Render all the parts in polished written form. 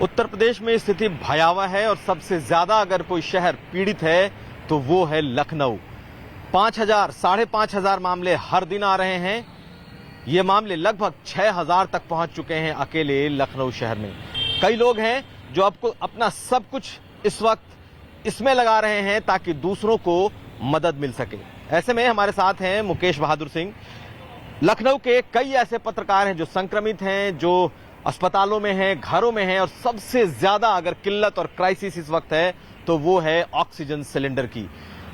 उत्तर प्रदेश में स्थिति भयावह है और सबसे ज्यादा अगर कोई शहर पीड़ित है तो वो है लखनऊ। 5,000 साढ़े 5,000 मामले हर दिन आ रहे हैं। ये मामले लगभग 6,000 तक पहुंच चुके हैं अकेले लखनऊ शहर में। कई लोग हैं जो आपको अपना सब कुछ इस वक्त इसमें लगा रहे हैं ताकि दूसरों को मदद मिल सके। ऐसे में हमारे साथ हैं मुकेश बहादुर सिंह। लखनऊ के कई ऐसे पत्रकार हैं जो संक्रमित हैं, जो अस्पतालों में हैं, घरों में हैं, और सबसे ज्यादा अगर किल्लत और क्राइसिस इस वक्त है तो वो है ऑक्सीजन सिलेंडर की।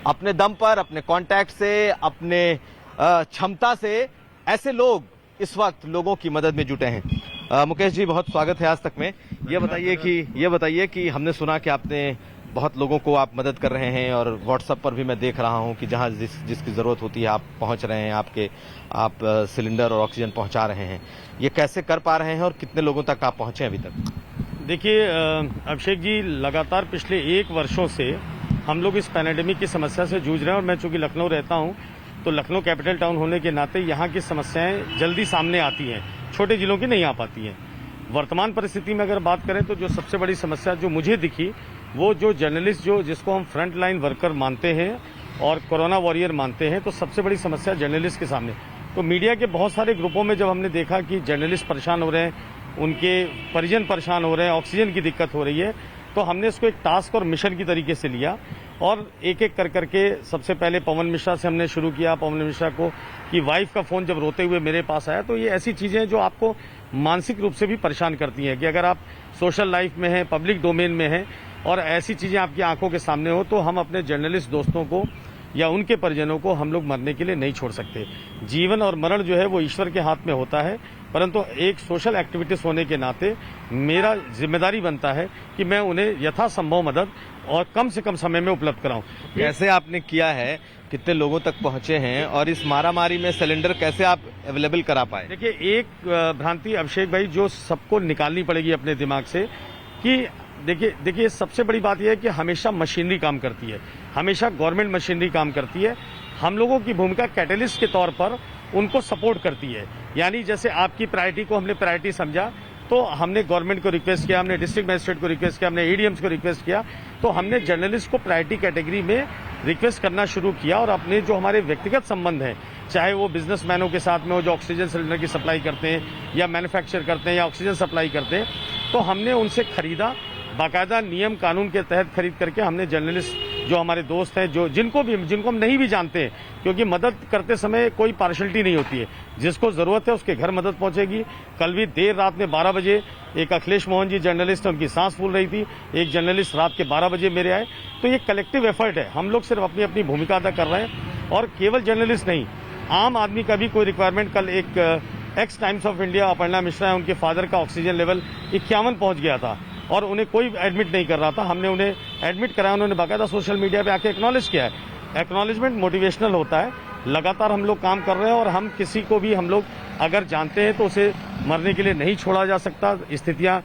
अपने दम पर, अपने कांटेक्ट से, अपने क्षमता से ऐसे लोग इस वक्त लोगों की मदद में जुटे हैं। मुकेश जी, बहुत स्वागत है आज तक में। ये बताइए कि हमने सुना कि आपने बहुत लोगों को आप मदद कर रहे हैं और व्हाट्सएप पर भी मैं देख रहा हूं कि जहां जिसकी जरूरत होती है आप पहुंच रहे हैं, आप सिलेंडर और ऑक्सीजन पहुंचा रहे हैं। ये कैसे कर पा रहे हैं और कितने लोगों तक आप पहुंचे अभी तक? देखिए अभिषेक जी, लगातार पिछले 1 वर्षों से हम लोग इस पैंडेमिक की समस्या से जूझ रहे हैं और मैं चूंकि लखनऊ रहता हूं तो लखनऊ कैपिटल टाउन होने के नाते यहाँ की समस्याएं जल्दी सामने आती हैं, छोटे जिलों की नहीं आ पाती हैं। वर्तमान परिस्थिति में अगर बात करें तो जो सबसे बड़ी समस्या जो मुझे दिखी वो जो जर्नलिस्ट जिसको हम फ्रंट लाइन वर्कर मानते हैं और कोरोना वॉरियर मानते हैं, तो सबसे बड़ी समस्या जर्नलिस्ट के सामने। तो मीडिया के बहुत सारे ग्रुपों में जब हमने देखा कि जर्नलिस्ट परेशान हो रहे हैं, उनके परिजन परेशान हो रहे हैं, ऑक्सीजन की दिक्कत हो रही है, तो हमने इसको एक टास्क और मिशन की तरीके से लिया और एक एक कर करके सबसे पहले पवन मिश्रा से हमने शुरू किया। पवन मिश्रा को की वाइफ का फोन जब रोते हुए मेरे पास आया, तो ये ऐसी चीजें जो आपको मानसिक रूप से भी परेशान करती हैं कि अगर आप सोशल लाइफ में हैं, पब्लिक डोमेन में हैं और ऐसी चीजें आपकी आंखों के सामने हो, तो हम अपने जर्नलिस्ट दोस्तों को या उनके परिजनों को हम लोग मरने के लिए नहीं छोड़ सकते। जीवन और मरण जो है वो ईश्वर के हाथ में होता है, परंतु एक सोशल एक्टिविटीज होने के नाते मेरा जिम्मेदारी बनता है कि मैं उन्हें यथासंभव मदद और कम से कम समय में उपलब्ध कराऊं। कैसे आपने किया है, कितने लोगों तक पहुंचे हैं और इस मारामारी में सिलेंडर कैसे आप अवेलेबल करा पाए? देखिए, एक भ्रांति अभिषेक भाई जो सबको निकालनी पड़ेगी अपने दिमाग से कि देखिए सबसे बड़ी बात यह है कि हमेशा मशीनरी काम करती है, हमेशा गवर्नमेंट मशीनरी काम करती है। हम लोगों की भूमिका कैटलिस्ट के तौर पर उनको सपोर्ट करती है। यानी जैसे आपकी प्रायोरिटी को हमने प्रायोरिटी समझा तो हमने गवर्नमेंट को रिक्वेस्ट किया, हमने डिस्ट्रिक्ट मजिस्ट्रेट को रिक्वेस्ट किया, हमने एडीएम्स को रिक्वेस्ट किया, तो हमने जर्नलिस्ट को प्रायोरिटी कैटेगरी में रिक्वेस्ट करना शुरू किया और अपने जो हमारे व्यक्तिगत संबंध हैं, चाहे वो बिजनेसमैनों के साथ में हो जो ऑक्सीजन सिलेंडर की सप्लाई करते हैं या मैन्युफैक्चर करते हैं या ऑक्सीजन सप्लाई करते हैं, तो हमने उनसे खरीदा। बाकायदा नियम कानून के तहत खरीद करके हमने जर्नलिस्ट जो हमारे दोस्त हैं, जिनको हम नहीं भी जानते हैं, क्योंकि मदद करते समय कोई पार्शलिटी नहीं होती है, जिसको जरूरत है उसके घर मदद पहुंचेगी। कल भी देर रात में 12 बजे एक अखिलेश मोहन जी जर्नलिस्ट है, उनकी सांस फूल रही थी, एक जर्नलिस्ट रात के 12 बजे मेरे आए। तो ये कलेक्टिव एफर्ट है, हम लोग सिर्फ अपनी अपनी भूमिका अदा कर रहे हैं और केवल जर्नलिस्ट नहीं, आम आदमी का भी कोई रिक्वायरमेंट। कल एक x times of India Aparna Mishra है, उनके फादर का ऑक्सीजन लेवल 51 पहुंच गया था और उन्हें कोई एडमिट नहीं कर रहा था, हमने उन्हें एडमिट कराया। उन्होंने बाकायदा सोशल मीडिया पे आके एक्नॉलेज किया है। एक्नॉलेजमेंट मोटिवेशनल होता है। लगातार हम लोग काम कर रहे हैं और हम किसी को भी हम लोग अगर जानते हैं तो उसे मरने के लिए नहीं छोड़ा जा सकता। स्थितियां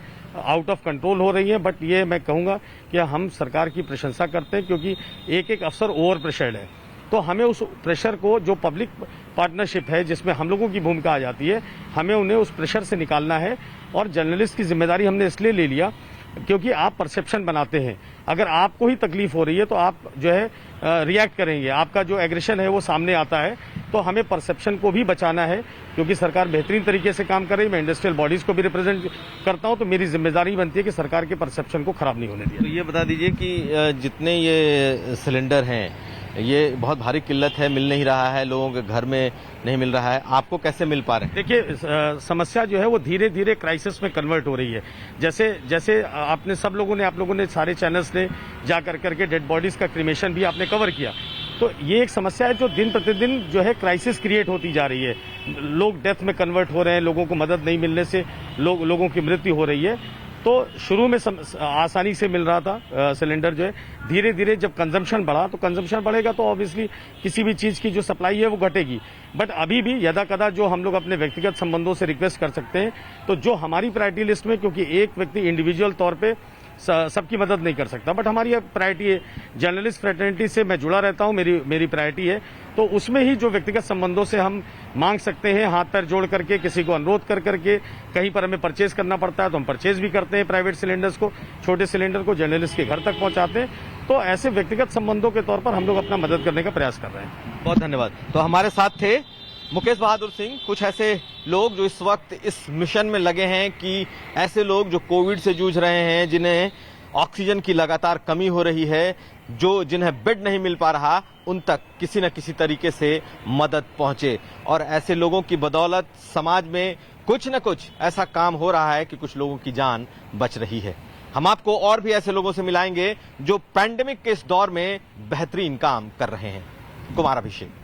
आउट ऑफ कंट्रोल हो रही हैं, बट ये मैं कहूंगा कि हम सरकार की प्रशंसा करते हैं क्योंकि एक एक अफसर ओवर प्रेशर्ड है, तो हमें उस प्रेशर को, जो पब्लिक पार्टनरशिप है जिसमें हम लोगों की भूमिका आ जाती है, हमें उन्हें उस प्रेशर से निकालना है। और जर्नलिस्ट की जिम्मेदारी हमने इसलिए ले लिया क्योंकि आप परसेप्शन बनाते हैं। अगर आपको ही तकलीफ हो रही है तो आप जो है रिएक्ट करेंगे, आपका जो एग्रेशन है वो सामने आता है। तो हमें परसेप्शन को भी बचाना है क्योंकि सरकार बेहतरीन तरीके से काम कर रही है। मैं इंडस्ट्रियल बॉडीज को भी रिप्रेजेंट करता हूं, तो मेरी जिम्मेदारी बनती है कि सरकार के परसेप्शन को खराब नहीं होने दिया। तो ये बता दीजिए कि जितने ये सिलेंडर हैं, ये बहुत भारी किल्लत है, मिल नहीं रहा है, लोगों के घर में नहीं मिल रहा है, आपको कैसे मिल पा रहे हैं? देखिए, समस्या जो है वो धीरे धीरे क्राइसिस में कन्वर्ट हो रही है। जैसे आपने सब लोगों ने, आप लोगों ने, सारे चैनल्स ने जा करके डेड बॉडीज का क्रिमेशन भी आपने कवर किया। तो ये एक समस्या है जो दिन प्रतिदिन जो है क्राइसिस क्रिएट होती जा रही है। लोग डेथ में कन्वर्ट हो रहे हैं, लोगों को मदद नहीं मिलने से लोगों की मृत्यु हो रही है। तो शुरू में आसानी से मिल रहा था सिलेंडर जो है, धीरे धीरे जब कंजम्पशन बढ़ा, तो कंजम्पशन बढ़ेगा तो ऑब्वियसली किसी भी चीज की जो सप्लाई है वो घटेगी। बट अभी भी यदा कदा जो हम लोग अपने व्यक्तिगत संबंधों से रिक्वेस्ट कर सकते हैं, तो जो हमारी प्रायोरिटी लिस्ट में, क्योंकि एक व्यक्ति इंडिविजुअल तौर पे सबकी मदद नहीं कर सकता, बट हमारी प्रायोरिटी है। जर्नलिस्ट फ्रेटर्निटी से मैं जुड़ा रहता हूं, मेरी प्रायोरिटी है तो उसमें ही जो व्यक्तिगत संबंधों से हम मांग सकते हैं, हाथ पैर जोड़ करके, किसी को अनुरोध कर करके, कहीं पर हमें परचेज करना पड़ता है तो हम परचेज भी करते हैं, प्राइवेट सिलेंडर्स को, छोटे सिलेंडर को जर्नलिस्ट के घर तक पहुंचाते हैं। तो ऐसे व्यक्तिगत संबंधों के तौर पर हम लोग अपना मदद करने का प्रयास कर रहे हैं। बहुत धन्यवाद। तो हमारे साथ थे मुकेश बहादुर सिंह, कुछ ऐसे लोग जो इस वक्त इस मिशन में लगे हैं कि ऐसे लोग जो कोविड से जूझ रहे हैं, जिन्हें ऑक्सीजन की लगातार कमी हो रही है, जिन्हें बेड नहीं मिल पा रहा, उन तक किसी न किसी तरीके से मदद पहुंचे। और ऐसे लोगों की बदौलत समाज में कुछ न कुछ ऐसा काम हो रहा है कि कुछ लोगों की जान बच रही है। हम आपको और भी ऐसे लोगों से मिलाएंगे जो पैंडेमिक के इस दौर में बेहतरीन काम कर रहे हैं। कुमार अभिषेक।